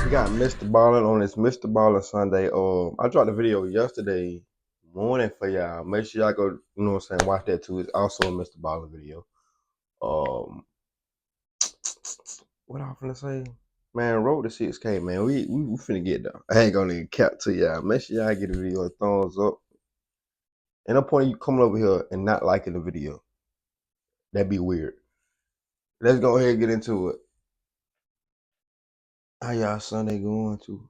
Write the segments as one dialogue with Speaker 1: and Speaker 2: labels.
Speaker 1: We got Mr. Ballin on this Mr. Ballin Sunday. I dropped a video yesterday morning for y'all. Make sure y'all go, what I'm saying, watch that too. It's also a Mr. Ballin video. Um, what I was finna say? Man, road to 6K, man. We finna get there. I ain't gonna even cap to y'all. Make sure y'all get the video a thumbs up. And no point you coming over here and not liking the video. That'd be weird. Let's go ahead and get into it. How y'all Sunday going to?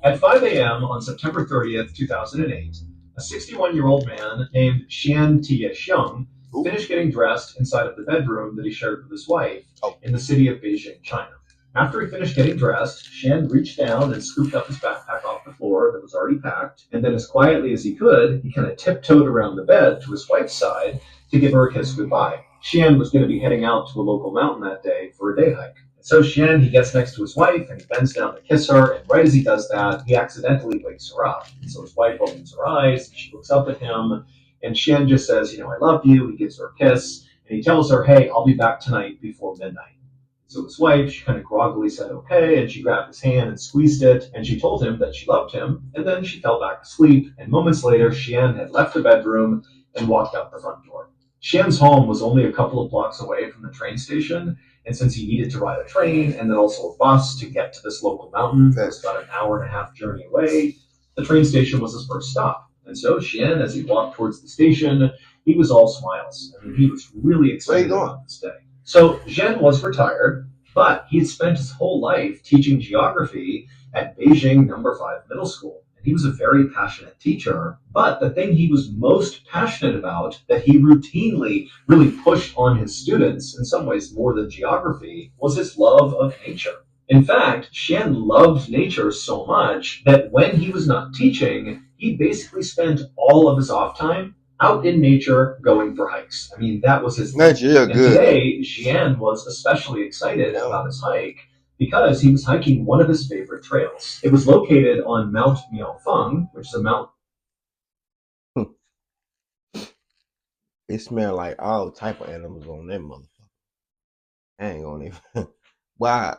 Speaker 2: At 5 a.m. on September 30th, 2008, a 61-year-old man named Xian Xiong finished getting dressed inside of the bedroom that he shared with his wife in the city of Beijing, China. After he finished getting dressed, Xian reached down and scooped up his backpack off the floor that was already packed, and then as quietly as he could, he kind of tiptoed around the bed to his wife's side to give her a kiss goodbye. Xian was going to be heading out to a local mountain that day for a day hike. So Xian, he gets next to his wife and he bends down to kiss her, and right as he does that, he accidentally wakes her up. And so his wife opens her eyes, and she looks up at him, and Xian just says, I love you. He gives her a kiss, and he tells her, hey, I'll be back tonight before midnight. So his wife, she kind of groggily said, okay, and she grabbed his hand and squeezed it, and she told him that she loved him, and then she fell back asleep, and moments later, Xian had left the bedroom and walked out the front door. Xian's home was only a couple of blocks away from the train station, and since he needed to ride a train and then also a bus to get to this local mountain, that was about an hour and a half journey away, the train station was his first stop. And so Xian, as he walked towards the station, he was all smiles. I mean, he was really excited about this day. So Xian was retired, but he had spent his whole life teaching geography at Beijing Number 5 Middle School. He was a very passionate teacher, but the thing he was most passionate about, that he routinely really pushed on his students, in some ways more than geography, was his love of nature. In fact, Xian loved nature so much that when he was not teaching, he basically spent all of his off time out in nature going for hikes. I mean, that was his thing. And today, Xian was especially excited about his hike because he was hiking one of his favorite trails. It was located on Mount Miaofeng, which is a mountain.
Speaker 1: It smelled like all type of animals on that motherfucker. I ain't gonna even. Why?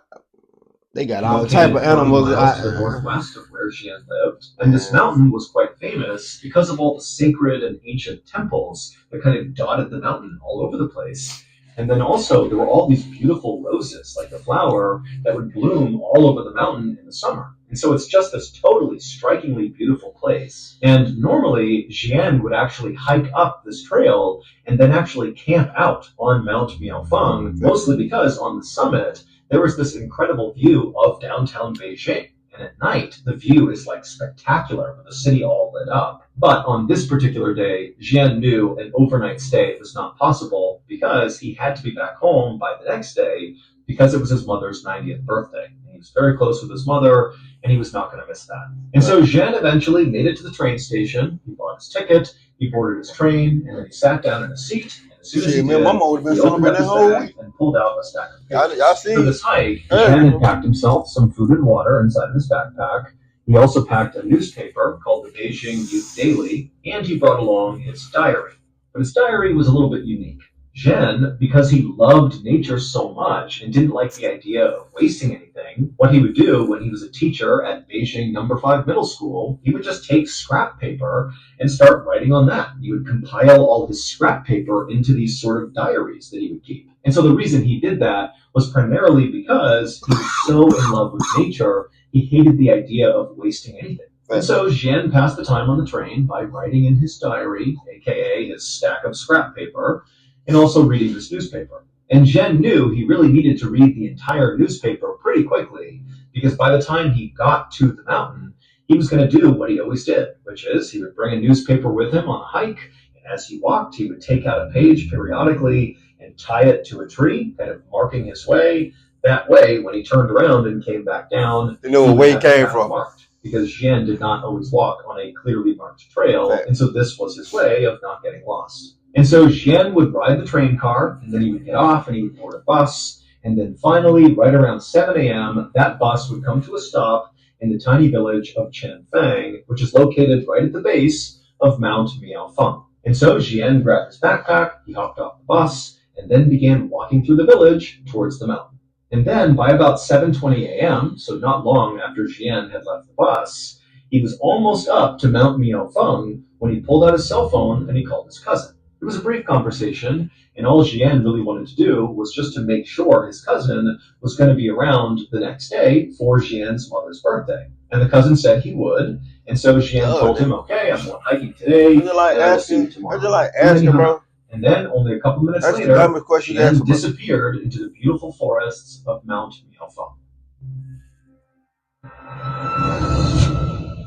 Speaker 1: They got all type of animals.
Speaker 2: To the northwest of where Xian lived. And this mountain was quite famous because of all the sacred and ancient temples that kind of dotted the mountain all over the place. And then also, there were all these beautiful roses, like the flower, that would bloom all over the mountain in the summer. And so it's just this totally strikingly beautiful place. And normally, Xian would actually hike up this trail and then actually camp out on Mount Miaofeng, mostly because on the summit, there was this incredible view of downtown Beijing. And at night, the view is like spectacular with the city all lit up. But on this particular day, Xian knew an overnight stay was not possible because he had to be back home by the next day because it was his mother's 90th birthday. And he was very close with his mother, and he was not going to miss that. And so Xian eventually made it to the train station. He bought his ticket, he boarded his train, and then he sat down in a seat. As soon as he did,
Speaker 1: Mama would have been
Speaker 2: he opened up his bag and pulled out a stack of papers. For this hike, Xian had packed himself some food and water inside of his backpack. He also packed a newspaper called the Beijing Youth Daily, and he brought along his diary. But his diary was a little bit unique. Xian, because he loved nature so much and didn't like the idea of wasting anything, what he would do when he was a teacher at Beijing Number 5 Middle School, he would just take scrap paper and start writing on that. He would compile all his scrap paper into these sort of diaries that he would keep. And so the reason he did that was primarily because he was so in love with nature, he hated the idea of wasting anything. And so Xian passed the time on the train by writing in his diary, aka his stack of scrap paper, and also reading this newspaper. And Xian knew he really needed to read the entire newspaper pretty quickly because by the time he got to the mountain, he was going to do what he always did, which is he would bring a newspaper with him on a hike, and as he walked, he would take out a page periodically and tie it to a tree, kind of marking his way. That way, when he turned around and came back down,
Speaker 1: you knew where he came from.
Speaker 2: Marked, because Xian did not always walk on a clearly marked trail, and so this was his way of not getting lost. And so Xian would ride the train car, and then he would get off and he would board a bus, and then finally, right around 7 a.m., that bus would come to a stop in the tiny village of Chengfang, which is located right at the base of Mount Miaofeng. And so Xian grabbed his backpack, he hopped off the bus, and then began walking through the village towards the mountain. And then by about 7:20 a.m., so not long after Jian had left the bus, he was almost up to Mount Miaofeng when he pulled out his cell phone and he called his cousin. It was a brief conversation, and all Jian really wanted to do was just to make sure his cousin was going to be around the next day for Jian's mother's birthday. And the cousin said he would, and so Jian told him, okay, I'm going hiking today, and I will see you tomorrow. And then, only a couple minutes later, Jian disappeared into the beautiful forests of Mount Miaofeng.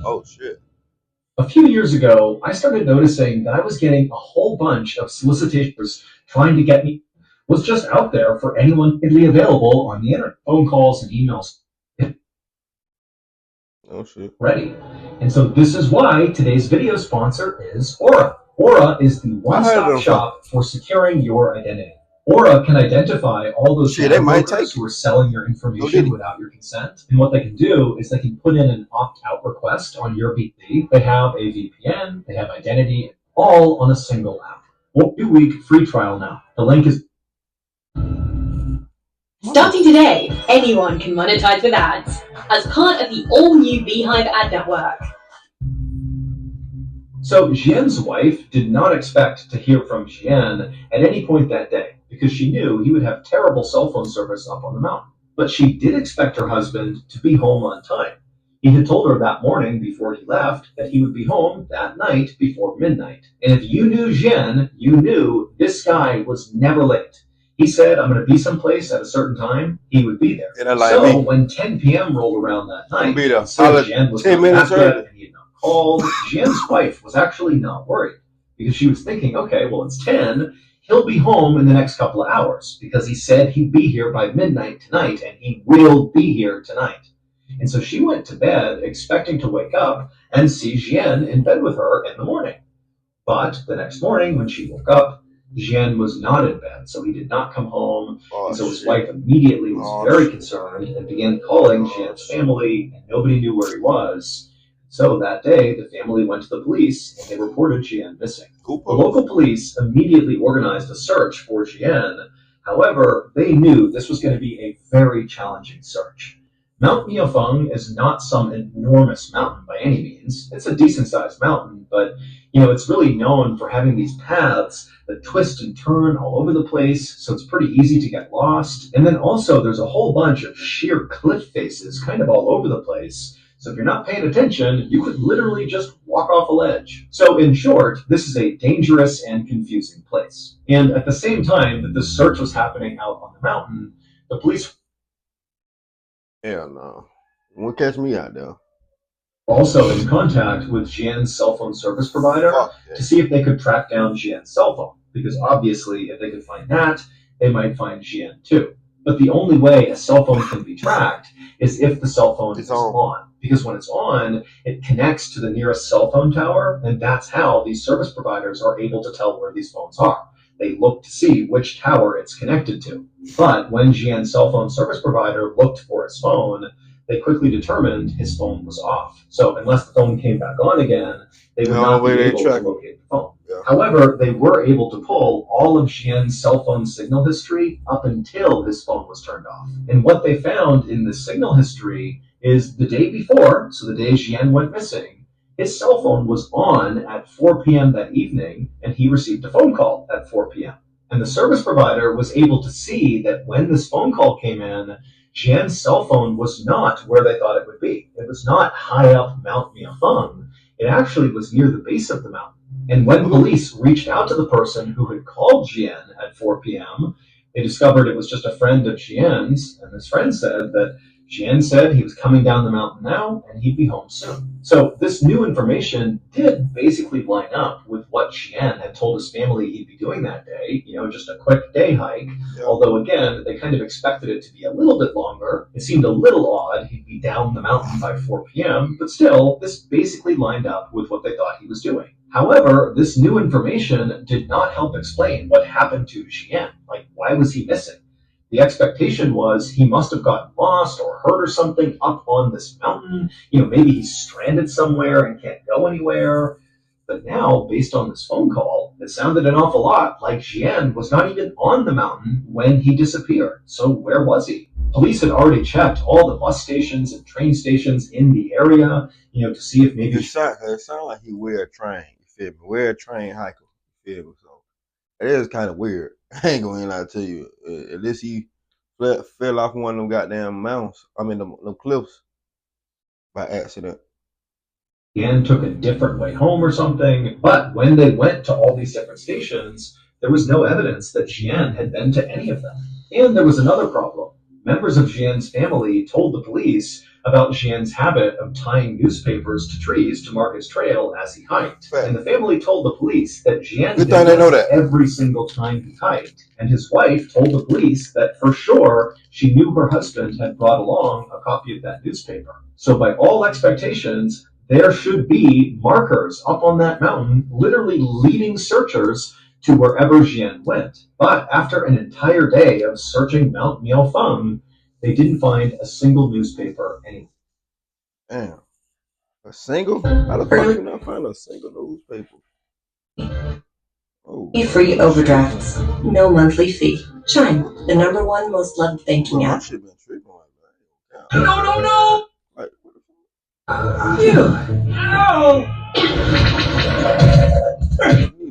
Speaker 1: Oh, shit.
Speaker 2: A few years ago, I started noticing that I was getting a whole bunch of solicitations trying to get me, was just out there for anyone readily available on the internet. Phone calls and emails.
Speaker 1: Oh, shit.
Speaker 2: Ready. And so this is why today's video sponsor is Aura. Aura is the one-stop shop for securing your identity. Aura can identify all those brokers who are selling your information without your consent. And what they can do is they can put in an opt-out request on your BC. They have a VPN, they have identity, all on a single app. 2-week free trial now. The link is...
Speaker 3: Starting today, anyone can monetize with ads as part of the all-new Beehive ad network.
Speaker 2: So Jian's wife did not expect to hear from Jian at any point that day because she knew he would have terrible cell phone service up on the mountain. But she did expect her husband to be home on time. He had told her that morning before he left that he would be home that night before midnight. And if you knew Jian, you knew this guy was never late. He said, I'm going to be someplace at a certain time. He would be there. So when 10 p.m. rolled around that night, Jian was not back yet and he had not called. Jian's wife was actually not worried because she was thinking, okay, well, it's 10. He'll be home in the next couple of hours because he said he'd be here by midnight tonight, and he will be here tonight. And so she went to bed expecting to wake up and see Jian in bed with her in the morning. But the next morning when she woke up, Jian was not in bed, so he did not come home. And so his wife immediately was very concerned and began calling Jian's family, and nobody knew where he was. So that day, the family went to the police, and they reported Jian missing. The local police immediately organized a search for Jian. However, they knew this was going to be a very challenging search. Mount Miaofeng is not some enormous mountain by any means. It's a decent-sized mountain, but it's really known for having these paths that twist and turn all over the place, so it's pretty easy to get lost. And then also there's a whole bunch of sheer cliff faces kind of all over the place. So if you're not paying attention, you could literally just walk off a ledge. So in short, this is a dangerous and confusing place. And at the same time that this search was happening out on the mountain, the police...
Speaker 1: Hell no. Won't catch me out there.
Speaker 2: Also in contact with Jian's cell phone service provider to see if they could track down Jian's cell phone. Because obviously, if they could find that, they might find Jian too. But the only way a cell phone can be tracked is if the cell phone is on. Because when it's on, it connects to the nearest cell phone tower, and that's how these service providers are able to tell where these phones are. They look to see which tower it's connected to. But when Jian's cell phone service provider looked for his phone, they quickly determined his phone was off. So unless the phone came back on again, they would not be able to locate the phone. Yeah. However, they were able to pull all of Jian's cell phone signal history up until his phone was turned off. And what they found in the signal history is the day before, so the day Jian went missing, his cell phone was on at 4 p.m. that evening, and he received a phone call at 4 p.m. And the service provider was able to see that when this phone call came in, Jian's cell phone was not where they thought it would be. It was not high up Mount Miaofeng. It actually was near the base of the mountain. And when police reached out to the person who had called Jian at 4 p.m., they discovered it was just a friend of Jian's, and this friend said that Jian said he was coming down the mountain now, and he'd be home soon. So this new information did basically line up with what Jian had told his family he'd be doing that day, just a quick day hike. Yeah. Although, again, they kind of expected it to be a little bit longer. It seemed a little odd he'd be down the mountain by 4 p.m., but still, this basically lined up with what they thought he was doing. However, this new information did not help explain what happened to Jian. Like, why was he missing? The expectation was he must have gotten lost or hurt or something up on this mountain. Maybe he's stranded somewhere and can't go anywhere. But now, based on this phone call, all, it sounded an awful lot like Jian was not even on the mountain when he disappeared. So where was he? Police had already checked all the bus stations and train stations in the area, to see if maybe...
Speaker 1: It sounds like he wear a train, you feel me? Wear a train hiker, you feel me? So it is kind of weird. I ain't gonna lie to you. Unless he fell off one of them goddamn mountains, them cliffs by accident.
Speaker 2: and took a different way home or something. But when they went to all these different stations, there was no evidence that Jian had been to any of them. And there was another problem. Members of Jian's family told the police about Jian's habit of tying newspapers to trees to mark his trail as he hiked.
Speaker 1: Fact.
Speaker 2: And the family told the police that Jian
Speaker 1: Good
Speaker 2: did
Speaker 1: thing they know
Speaker 2: this
Speaker 1: that.
Speaker 2: every single time he hiked. And his wife told the police that for sure she knew her husband had brought along a copy of that newspaper. So by all expectations, there should be markers up on that mountain, literally leading searchers to wherever Jian went. But after an entire day of searching Mount Miaofeng, they didn't find a single newspaper anywhere.
Speaker 1: Damn. A single? How the fuck you not find a single newspaper? Oh.
Speaker 4: Free overdrafts. No monthly fee. Chime, the #1 most loved banking app.
Speaker 1: Shit been tripping like that.
Speaker 2: No!
Speaker 1: Like,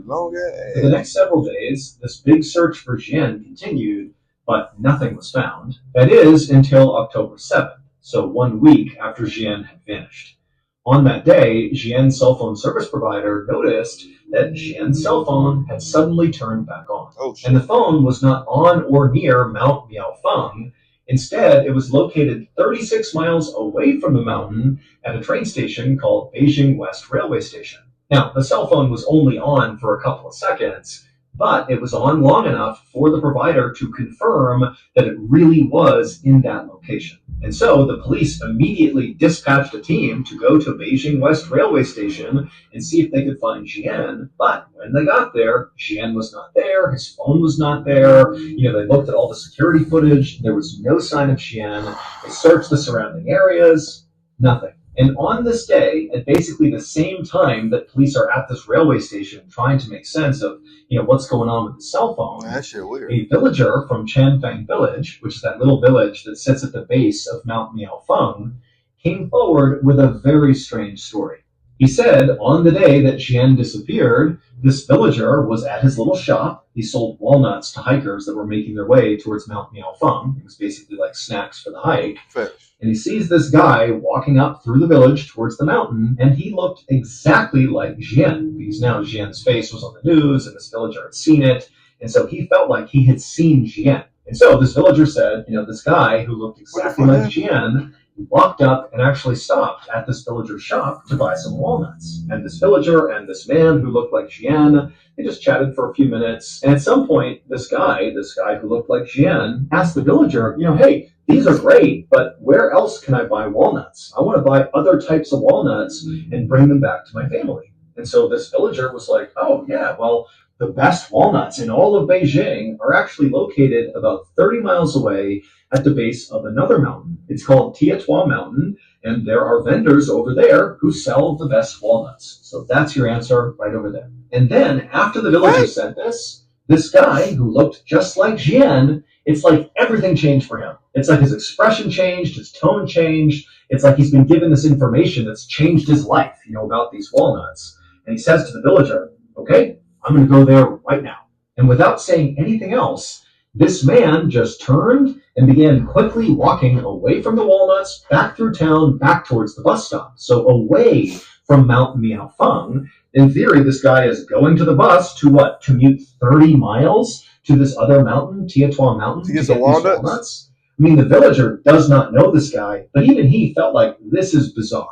Speaker 1: long ass.
Speaker 2: For the next several days, this big search for Jian continued, but nothing was found. That is, until October 7th, so 1 week after Jian had vanished. On that day, Jian's cell phone service provider noticed that Jian's cell phone had suddenly turned back on.
Speaker 1: Oh, shit.
Speaker 2: And the phone was not on or near Mount Miaofeng. Instead, it was located 36 miles away from the mountain at a train station called Beijing West Railway Station. Now, the cell phone was only on for a couple of seconds, but it was on long enough for the provider to confirm that it really was in that location. And so the police immediately dispatched a team to go to Beijing West Railway Station and see if they could find Jian. But when they got there, Jian was not there, his phone was not there. They looked at all the security footage, there was no sign of Jian. They searched the surrounding areas, nothing. And on this day, at basically the same time that police are at this railway station trying to make sense of, what's going on with the cell phone,
Speaker 1: Man, that shit weird.
Speaker 2: a villager from Chanfang Village, which is that little village that sits at the base of Mount Miaofeng, came forward with a very strange story. He said on the day that Jian disappeared, this villager was at his little shop. He sold walnuts to hikers that were making their way towards Mount Miaofeng. It was basically like snacks for the hike.
Speaker 1: Facts.
Speaker 2: And he sees this guy walking up through the village towards the mountain, and he looked exactly like Jian, because now Jian's face was on the news, and this villager had seen it, and so he felt like he had seen Jian. And so this villager said, this guy who looked exactly like Jian walked up and actually stopped at this villager's shop to buy some walnuts. And this villager and this man who looked like Jian, they just chatted for a few minutes, and at some point, this guy who looked like Jian, asked the villager, hey, these are great, but where else can I buy walnuts? I want to buy other types of walnuts and bring them back to my family. And so this villager was like, oh yeah, well, the best walnuts in all of Beijing are actually located about 30 miles away at the base of another mountain. It's called Tietua Mountain, and there are vendors over there who sell the best walnuts. So that's your answer right over there. And then after the villager said this guy who looked just like Jian, it's like everything changed for him. It's like his expression changed, his tone changed. It's like he's been given this information that's changed his life, about these walnuts. And he says to the villager, okay, I'm going to go there right now. And without saying anything else, this man just turned and began quickly walking away from the walnuts, back through town, back towards the bus stop. So away from Mount Miaofeng. In theory, this guy is going to the bus to commute 30 miles to this other mountain, Tietua Mountain, to get these walnuts. I mean, the villager does not know this guy, but even he felt like this is bizarre.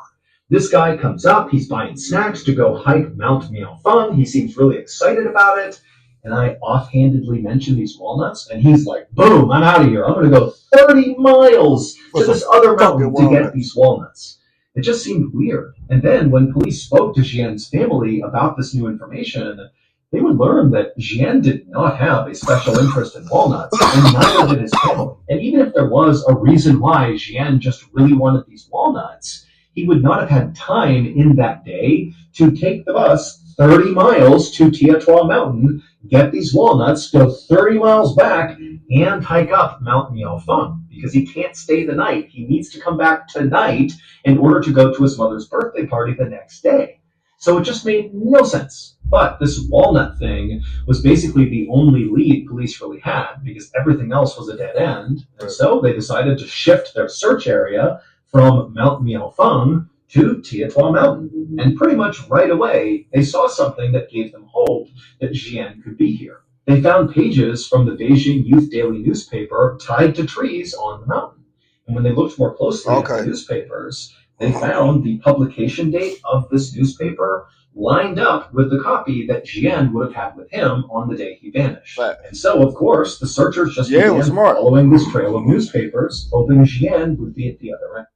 Speaker 2: This guy comes up, he's buying snacks to go hike Mount Miaofeng. He seems really excited about it. And I offhandedly mention these walnuts, and he's like, boom, I'm out of here. I'm going to go 30 miles to this other mountain to get these walnuts. It just seemed weird. And then when police spoke to Jian's family about this new information, they would learn that Jian did not have a special interest in walnuts, and neither did his family. And even if there was a reason why Jian just really wanted these walnuts, he would not have had time in that day to take the bus 30 miles to Tietua Mountain, get these walnuts, go 30 miles back, and hike up Mount Miaofeng because he can't stay the night. He needs to come back tonight in order to go to his mother's birthday party the next day. So it just made no sense. But this walnut thing was basically the only lead police really had because everything else was a dead end. And so they decided to shift their search area from Mount Miaofeng to Tietua Mountain. And pretty much right away, they saw something that gave them hope that Jian could be here. They found pages from the Beijing Youth Daily newspaper tied to trees on the mountain. And when they looked more closely at the newspapers, they found the publication date of this newspaper lined up with the copy that Jian would have had with him on the day he vanished. And so, of course, the searchers just began following this trail of newspapers, hoping Jian would be at the other end.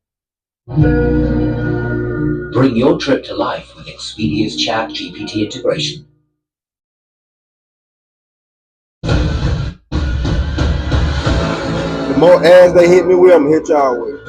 Speaker 5: Bring your trip to life with Expedia's Chat GPT integration.
Speaker 1: The more ads they hit me with, I'm gonna hit y'all with.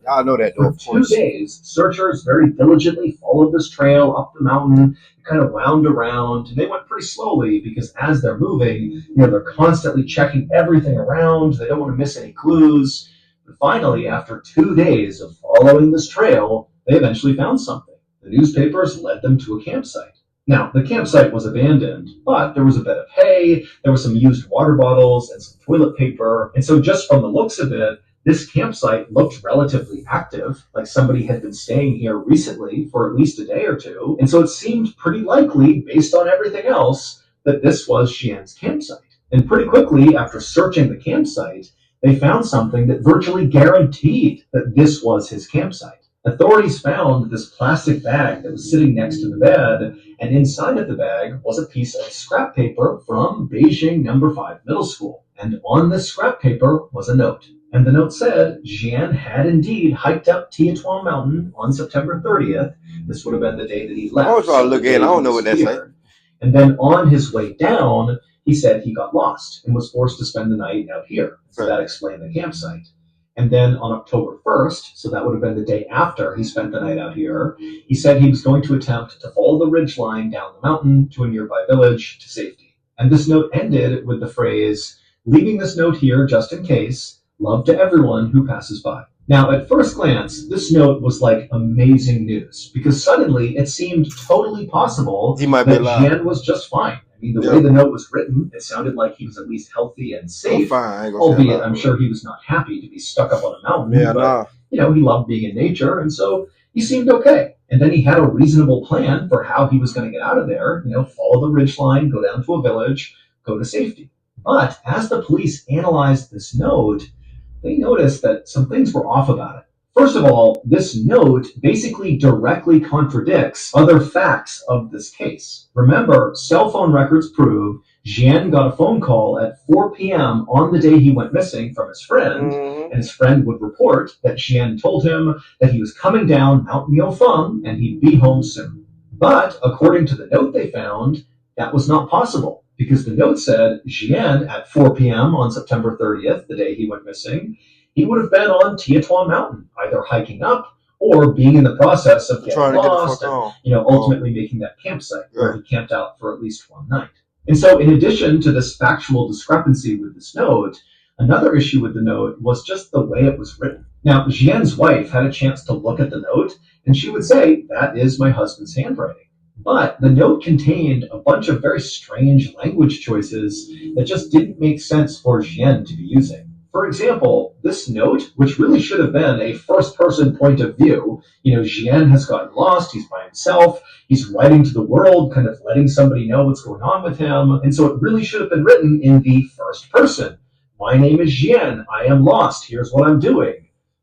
Speaker 1: Y'all know that though.
Speaker 2: For 2 days, searchers very diligently followed this trail up the mountain, kind of wound around, and they went pretty slowly because as they're moving, they're constantly checking everything around. They don't want to miss any clues. But finally, after 2 days of following this trail, they eventually found something. The newspapers led them to a campsite. Now, the campsite was abandoned, but there was a bed of hay, there were some used water bottles, and some toilet paper. And so just from the looks of it, this campsite looked relatively active, like somebody had been staying here recently for at least a day or two. And so it seemed pretty likely, based on everything else, that this was Xian's campsite. And pretty quickly, after searching the campsite, they found something that virtually guaranteed that this was his campsite. Authorities found this plastic bag that was sitting next to the bed, and inside of the bag was a piece of scrap paper from Beijing No. 5 Middle School. And on this scrap paper was a note. And the note said Jian had indeed hiked up Tietua Mountain on September 30th. This would have been the day that he left.
Speaker 1: I was trying to look at it. I don't know what that's like.
Speaker 2: And then on his way down, he said he got lost and was forced to spend the night out here. So that explained the campsite. And then on October 1st, so that would have been the day after he spent the night out here, he said he was going to attempt to follow the ridge line down the mountain to a nearby village to safety. And this note ended with the phrase, "Leaving this note here just in case. Love to everyone who passes by." Now, at first glance, this note was like amazing news because suddenly it seemed totally possible that Jian was just fine. I mean, the way the note was written, it sounded like he was at least healthy and safe, albeit I'm sure he was not happy to be stuck up on a mountain, but he loved being in nature, and so he seemed okay. And then he had a reasonable plan for how he was going to get out of there, follow the ridgeline, go down to a village, go to safety. But as the police analyzed this note, they noticed that some things were off about it. First of all, this note basically directly contradicts other facts of this case. Remember, cell phone records prove Jian got a phone call at 4 p.m. on the day he went missing from his friend, and his friend would report that Jian told him that he was coming down Mount Miaofeng and he'd be home soon. But according to the note they found, that was not possible, because the note said Jian at 4 p.m. on September 30th, the day he went missing, he would have been on Tietua Mountain, either hiking up or being in the process of getting lost and, ultimately making that campsite where he camped out for at least one night. And so in addition to this factual discrepancy with this note, another issue with the note was just the way it was written. Now, Jian's wife had a chance to look at the note, and she would say, "That is my husband's handwriting." But the note contained a bunch of very strange language choices that just didn't make sense for Jian to be using. For example, this note, which really should have been a first-person point of view, Jian has gotten lost, he's by himself, he's writing to the world, kind of letting somebody know what's going on with him, and so it really should have been written in the first person. "My name is Jian, I am lost, here's what I'm doing."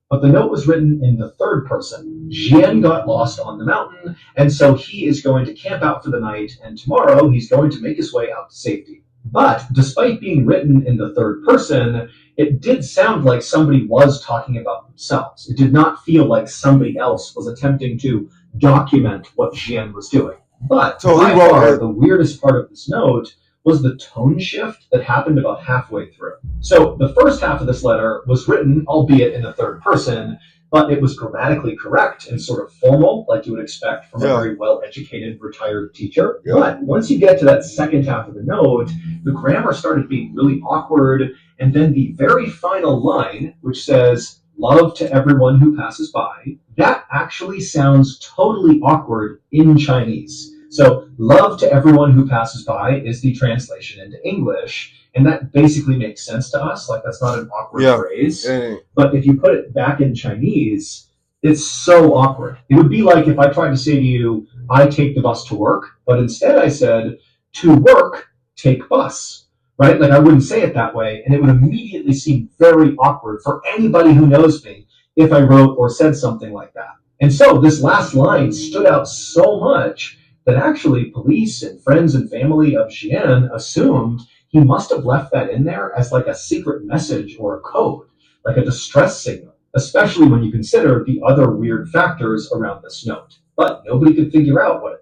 Speaker 2: But the note was written in the third person. Jian got lost on the mountain, and so he is going to camp out for the night, and tomorrow he's going to make his way out to safety. But despite being written in the third person, it did sound like somebody was talking about themselves. It did not feel like somebody else was attempting to document what Jian was doing. But by far, the weirdest part of this note was the tone shift that happened about halfway through. So the first half of this letter was written, albeit in the third person, but it was grammatically correct and sort of formal, like you would expect from a very well-educated retired teacher. But once you get to that second half of the note, the grammar started being really awkward, and then the very final line, which says, "Love to everyone who passes by," that actually sounds totally awkward in Chinese. So, "love to everyone who passes by" is the translation into English, and that basically makes sense to us. Like, that's not an awkward phrase. But if you put it back in Chinese, it's so awkward. It would be like if I tried to say to you, "I take the bus to work," but instead I said, "To work, take bus." Right? Like, I wouldn't say it that way, and it would immediately seem very awkward for anybody who knows me if I wrote or said something like that. And so this last line stood out so much that actually police and friends and family of Xian assumed he must have left that in there as like a secret message or a code, like a distress signal, especially when you consider the other weird factors around this note. But nobody could figure out what it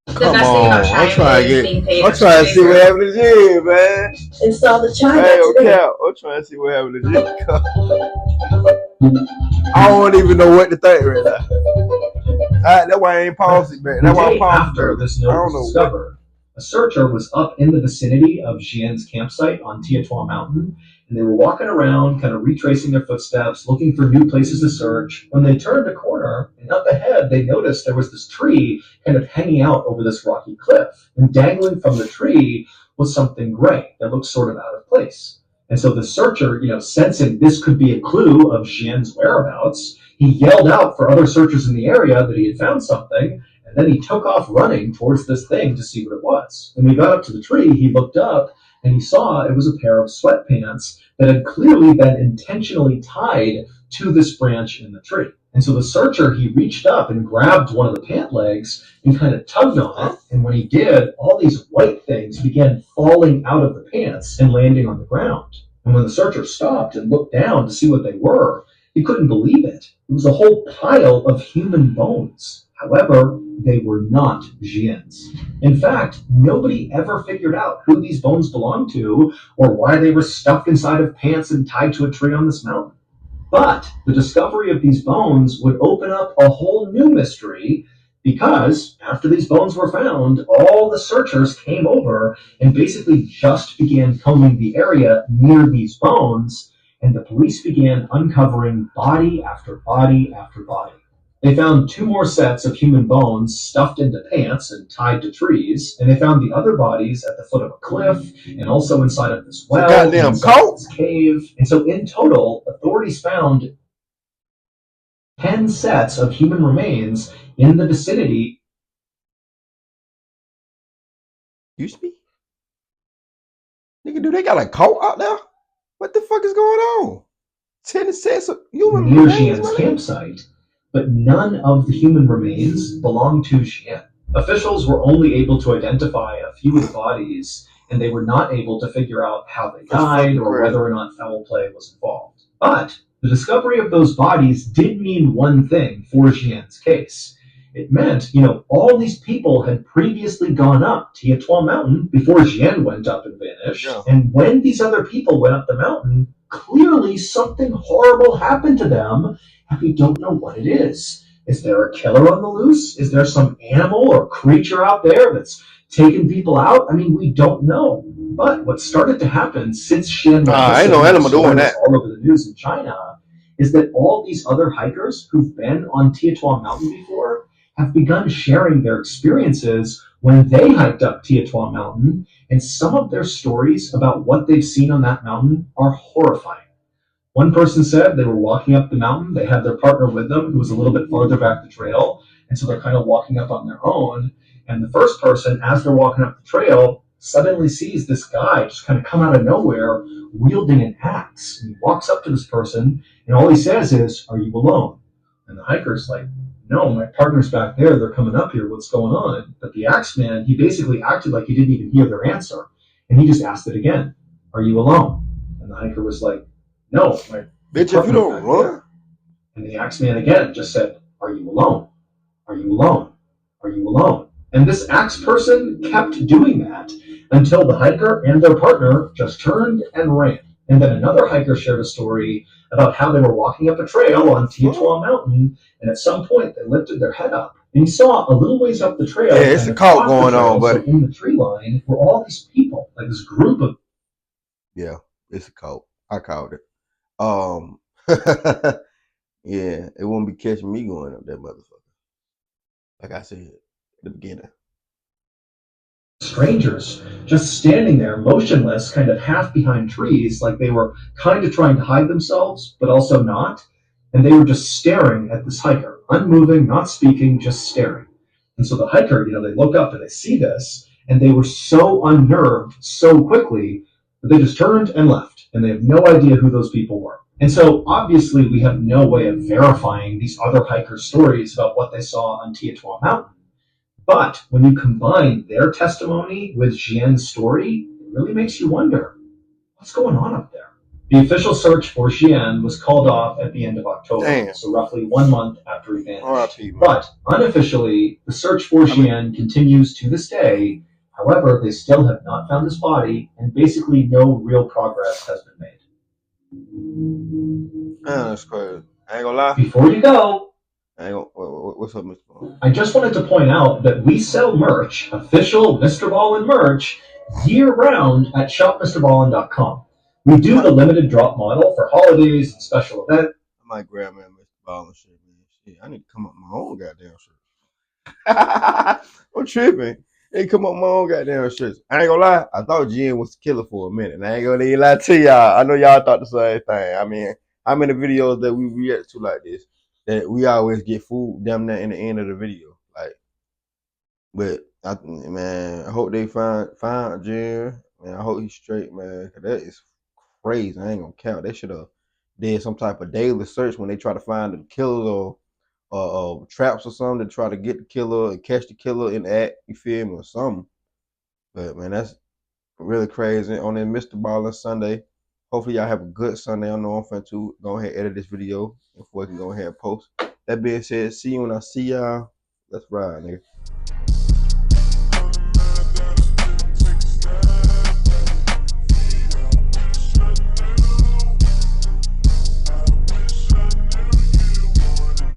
Speaker 1: Come on, I'm trying to see what happened to Jim, man.
Speaker 4: Install the China
Speaker 1: today. I'm trying to see what happened to Jim. I don't even know what to think right now. That's why I ain't paused it, man. That's why I paused
Speaker 2: after this note was discovered, a searcher was up in the vicinity of Xian's campsite on Tietua Mountain, and they were walking around, kind of retracing their footsteps, looking for new places to search. When they turned a corner, and up ahead, they noticed there was this tree kind of hanging out over this rocky cliff. And dangling from the tree was something gray that looked sort of out of place. And so the searcher, sensing this could be a clue of Xian's whereabouts, he yelled out for other searchers in the area that he had found something, and then he took off running towards this thing to see what it was. When he got up to the tree, he looked up, and he saw it was a pair of sweatpants that had clearly been intentionally tied to this branch in the tree. And so the searcher, he reached up and grabbed one of the pant legs and kind of tugged on it. And when he did, all these white things began falling out of the pants and landing on the ground. And when the searcher stopped and looked down to see what they were, he couldn't believe it. It was a whole pile of human bones. However, they were not Xian's. In fact, nobody ever figured out who these bones belonged to or why they were stuffed inside of pants and tied to a tree on this mountain. But the discovery of these bones would open up a whole new mystery, because after these bones were found, all the searchers came over and basically just began combing the area near these bones, and the police began uncovering body after body after body. They found 2 more sets of human bones stuffed into pants and tied to trees, and they found the other bodies at the foot of a cliff and also inside of this well,
Speaker 1: goddamn
Speaker 2: inside this cave. And so in total, authorities found 10 sets of human remains in the vicinity.
Speaker 1: Excuse me? Nigga, do they got a cult out there? What the fuck is going on? 10 sets of human
Speaker 2: near
Speaker 1: remains,
Speaker 2: Xian's campsite, but none of the human remains belonged to Xian. Officials were only able to identify a few of the bodies, and they were not able to figure out how they died or whether or not foul play was involved. But the discovery of those bodies did mean one thing for Xian's case. It meant, all these people had previously gone up Tietua Mountain before Xian went up and vanished. Yeah. And when these other people went up the mountain, clearly something horrible happened to them, and we don't know what it is. Is there a killer on the loose? Is there some animal or creature out there that's taking people out? I mean, we don't know. But what started to happen since Xian
Speaker 1: ain't no animal doing that
Speaker 2: all over the news in China is that all these other hikers who've been on Tietua Mountain before have begun sharing their experiences when they hiked up Tietua Mountain, and some of their stories about what they've seen on that mountain are horrifying. One person said they were walking up the mountain, they had their partner with them who was a little bit farther back the trail, and so they're kind of walking up on their own, and the first person, as they're walking up the trail, suddenly sees this guy just kind of come out of nowhere wielding an axe. And he walks up to this person, and all he says is, "Are you alone?" And the hiker's like, "No, my partner's back there. They're coming up here. What's going on?" But the axe man, he basically acted like he didn't even hear their answer. And he just asked it again. "Are you alone?" And the hiker was like, "No, my
Speaker 1: bitch, if you don't run."
Speaker 2: And the axe man again just said, "Are you alone? Are you alone? Are you alone?" And this axe person kept doing that until the hiker and their partner just turned and ran. And then another hiker shared a story about how they were walking up a trail on Tietua Mountain, and at some point they lifted their head up, and he saw a little ways up the trail,
Speaker 1: Yeah, it's
Speaker 2: and
Speaker 1: a cult
Speaker 2: across the
Speaker 1: going on,
Speaker 2: trail, so
Speaker 1: buddy.
Speaker 2: in the tree line, were all these people, like this group of.
Speaker 1: Yeah, it's a cult. I called it. Yeah, it won't be catching me going up that motherfucker. Like I said at the beginning.
Speaker 2: Strangers just standing there motionless, kind of half behind trees, like they were kind of trying to hide themselves, but also not. And they were just staring at this hiker, unmoving, not speaking, just staring. And so the hiker, they look up and they see this, and they were so unnerved so quickly that they just turned and left, and they have no idea who those people were. And so obviously we have no way of verifying these other hikers' stories about what they saw on Tietua Mountain. But when you combine their testimony with Jian's story, it really makes you wonder, what's going on up there? The official search for Jian was called off at the end of October,
Speaker 1: Damn.
Speaker 2: so roughly 1 month after he vanished.
Speaker 1: R.I.P., man.
Speaker 2: But unofficially, the search for Jian continues to this day. However, they still have not found his body, and basically no real progress has been made.
Speaker 1: That's crazy. I ain't gonna lie.
Speaker 2: Before you go,
Speaker 1: What's up, Mr. Ball?
Speaker 2: I just wanted to point out that we sell merch, official Mr. Ballin merch, year-round at shopmrballin.com. We do the limited drop model for holidays and special events.
Speaker 1: I might grab me a Mr. Ballin shirt, man. Shit, I need to come up with my own goddamn shirt. I'm tripping. They come up with my own goddamn shirts. I ain't gonna lie. I thought Jen was the killer for a minute. And I ain't gonna even lie to y'all. I know y'all thought the same thing. I mean, how many videos that we react to like this that we always get food damn near in the end of the video? Like, but I hope they find Jen. Man, I hope he's straight, man. 'Cause that is crazy. I ain't gonna count. They should have did some type of daily search when they try to find the killer or traps or something to try to get the killer and catch the killer in the act. You feel me, or something. But man, that's really crazy on that Mr. Ballin Sunday. Hopefully y'all have a good Sunday. I know I'm finna to go ahead and edit this video before I can go ahead and post. That being said, see you when I see y'all. Let's ride, nigga.